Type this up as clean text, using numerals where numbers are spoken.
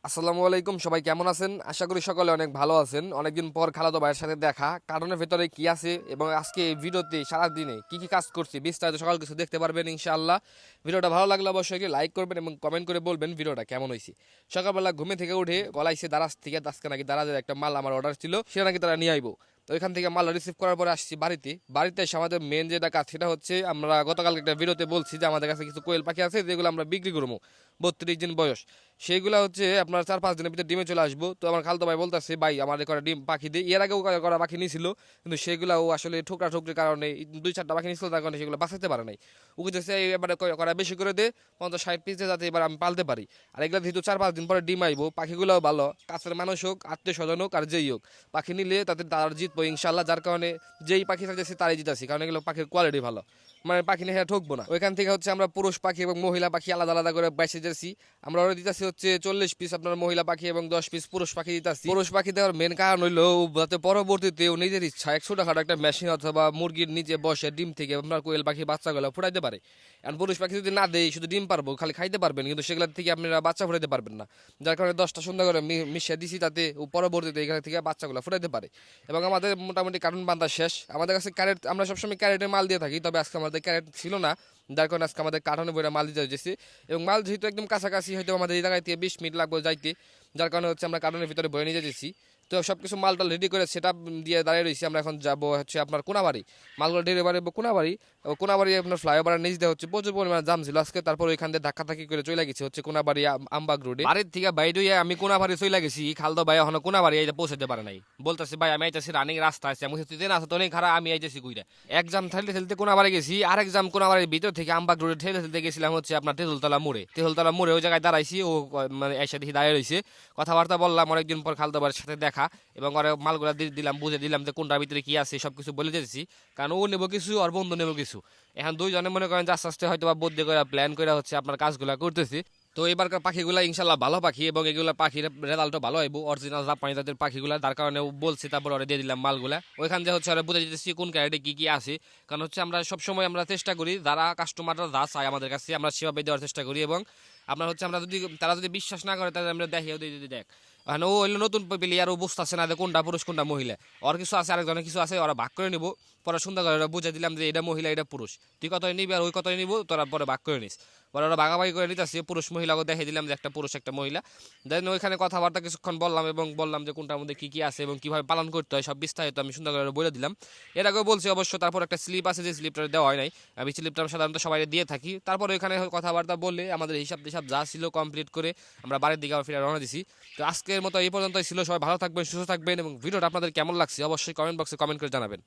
আসসালামু আলাইকুম, সবাই কেমন আছেন? আশা করি সকলে অনেক ভালো আছেন। অনেকদিন পর খালাতো ভাইয়ের সাথে দেখা, কারণের ভেতরে কি আছে এবং আজকে এই ভিডিওতে সারাদিনে কি কি কাজ করছি বিস্তারিত সকাল কিছু দেখতে পারবেন ইনশাআল্লাহ। ভিডিওটা ভালো লাগলে অবশ্যই একটি লাইক করবেন এবং কমেন্ট করে বলবেন ভিডিওটা কেমন হয়েছে। সকালবেলা ঘুমে থেকে উঠে গলাইছে দারাজ থেকে, আজকে নাকি দারাজের একটা মাল আমার অর্ডার ছিল, সেটা নাকি তারা নিয়ে আইবো। তো এখান থেকে মাল রিসিভ করার পরে আসছি বাড়িতে এসে আমাদের মেন যেটা কাজ সেটা হচ্ছে, আমরা গতকাল একটা ভিডিওতে বলছি যে আমাদের কাছে কিছু কোয়েল পাখি আছে যেগুলো আমরা বিক্রি করবো 32 দিন বয়স। সেইগুলা হচ্ছে আপনার 4-5 দিনের ভিতরে ডিমে চলে আসবো। তো আমার খালতো ভাই বলতেছে, ভাই আমাদের করা ডিম পাখি দিয়ে, এর আগেও করা পাখি নিয়েছিল, কিন্তু সেগুলাও আসলে ঠোকরা ঠোকরির কারণে 2-4টা পাখি নিয়েছিল, তার কারণে সেগুলো বাঁচাতে পারে নাই। ওকে যে এবারে করা বেশি করে দে, 50-60 পিস দিয়ে, যাতে এবার আমি পালতে পারি। আর এগুলো যেহেতু 4-5 দিন পরে ডিম আইবো, পাখিগুলোও ভালো, কাছের মানুষ হোক, আত্মীয় স্বজন হোক, আর যেই হোক, পাখি নিলে তাতে তারা জিতবো ইনশাল্লাহ। যার কারণে যেই পাখি থাকতেছে তারাই জিতাছি, কারণ এগুলো পাখির কোয়ালিটি ভালো, মানে পাখি নিয়ে ঠকবো না। ওইখান থেকে হচ্ছে আমরা পুরুষ পাখি এবং মহিলা পাখি আলাদা আলাদা করে বেছে যাচ্ছি। আমরা ওরা দিতেছি হচ্ছে 40 পিস আপনার মহিলা পাখি এবং 10 পিস পুরুষ পাখি দিতেছি। পুরুষ পাখি দেওয়ার মেন কারণ হইলো যাতে পরবর্তীতে ও নিজের ইচ্ছা ছোটখাটো একটা মেশিন অথবা মুরগির নিচে বসে ডিম থেকে আপনার কোয়েল পাখি বাচ্চাগুলো ফুটাইতে পারে। আর পুরুষ পাখি যদি না দেয়, শুধু ডিম পারবো, খালি খাইতে পারবেন, কিন্তু সেগুলো থেকে আপনারা বাচ্চা ফুটাইতে পারবেন না। যার কারণে 10টা সুন্দর করে মিশিয়ে দিছি, যাতে ও পরবর্তীতে এখান থেকে বাচ্চাগুলো ফুটাইতে পারে। এবং আমাদের মোটামুটি কার্টুন বান্ধা শেষ। আমাদের কাছে ক্যারেট, আমরা সবসময় ক্যারেটে মাল দিয়ে থাকি, তবে আজকে আমাদের ক্যারেট ছিল না, যার কারণে আজকে আমাদের কার্টনে বইটা মাল দিতে হয়েছে। এবং মাল যেহেতু একদম কাছাকাছি, হয়তো আমাদের এই জায়গায় থেকে 20 মিনিট লাগবে যাইতে, যার কারণে হচ্ছে আমরা কার্টনের ভিতরে বয়ে নিয়ে যেতেছি। তো সব কিছু মালটা রেডি করে সেট আপ দিয়ে দাঁড়িয়ে রয়েছি। আমরা এখন যাবো হচ্ছে আপনার কোনাবাড়ি, মালগুলো ডেলিভারি কোনাবাড়ি। কোনাবাড়ি আপনার ফ্লাইওভারের নিচ দিয়ে হচ্ছে প্রচুর পরিমাণে জাম ছিল আজকে, তারপর ওইখান দিয়ে ধাক্কাধাক্কি করে চলে গেছি হচ্ছে কোনাবাড়ি আমবাগ রোডে। বাড়ির থেকে বাইরে হয়ে আমি কোনাবাড়ি চলে গেছি, খালদো ভাই এখনো কোনাবাড়ি আইতে পৌঁছাতে পারে নাই। বলতেছি, ভাই আমি আইতেছি রানিং রাস্তা আছে, আমি তুই না তো অনেক খারাপ, আমি আইতেছি কইরা। এক জাম ঠেলতে ঠেলতে কোনাবাড়ি গেছি, আরেক জাম কোনাবাড়ির ভিতর থেকে আমবাগ রোডে ঠেলে ঠেলতে গেছিলাম হচ্ছে আপনার তেঁতুলতলা মোড়ে ওই জায়গায় দাঁড়াইছি। ও মানে এসে দেখি দাঁড়িয়ে রয়েছে, কথাবার্তা বললাম, অনেকদিন পর খালদো ভাইয়ের সাথে দেখা, এবং ওরা মালগুলা দিলাম, বুঝে দিলাম যে কোনটার ভিতরে কি আছে সবকিছু বলে দিয়েছি। কারণ ও নেবো কিছু আর বন্ধু নেবো কিছু। এখন দুইজনে মনে করেন যে আস্তে আস্তে হয়তো বা বুদ্ধি করে প্ল্যান করে হচ্ছে আপনার কাজগুলা করতেছি। তো এবারকার পাখিগুলা ইনশাল্লাহ ভালো পাখি, এবং এগুলা পাখির রেজাল্টও ভালো হইব, অরিজিনাল জাপানি জাতের পাখিগুলা। তার কারণে বলছি, তারপর ওরা দিয়ে দিলাম মালগুলা। ওইখান থেকে হচ্ছে ওরা বুঝে দিতেছি কোন ক্যারেটে কি কি আছে। কারণ হচ্ছে আমরা সবসময় আমরা চেষ্টা করি, যারা কাস্টমাররা যা চায় আমাদের কাছে আমরা সেভাবে দেওয়ার চেষ্টা করি। এবং আপনার হচ্ছে আমরা যদি তারা যদি বিশ্বাস না করে, তাহলে আমরা দেখিও দিই দেখ। ও হইলো নতুন প্লেয়ার, ও বুঝতেছে না যে কোনটা পুরুষ কোনটা মহিলা। ওর কিছু আছে, আরেকজনের কিছু আছে, ওরা ভাগ করে নিব। পরে সুন্দর করে বুঝে দিলাম যে এটা মহিলা এটা পুরুষ, তুই কতই নিবি আর ওই কতই নিব, তোরা পরে ভাগ করে নিস। পরে ওরা ভাগাভাগি করে নিতেছে, পুরুষ মহিলাকে দেখে দিলাম যে একটা পুরুষ একটা মহিলা। দেন ওইখানে কথাবার্তা কিছুক্ষণ বললাম, এবং বললাম যে কোনটার মধ্যে কি কি আছে এবং কিভাবে পালন করতে হয় সব বিস্তারিত আমি সুন্দর করে বলে দিলাম। এর আগেও বলছি অবশ্য। তারপর একটা স্লিপ আছে, যে স্লিপটা দেওয়া হয় নাই, আমি স্লিপটা সাধারণত সবাই দিয়ে থাকি। তারপর ওইখানে কথাবার্তা বললে আমাদের হিসাব টিসাব যা ছিল কমপ্লিট করে আমরা বাড়ির দিকে আবার ফিরে রওনা দিছি। তো আজকের মতো এই পর্যন্তই ছিল। সবাই ভালো থাকবেন, সুস্থ থাকবেন, এবং ভিডিওটা আপনাদের কেমন লাগছে অবশ্যই কমেন্ট বক্সে কমেন্ট করে জানাবেন।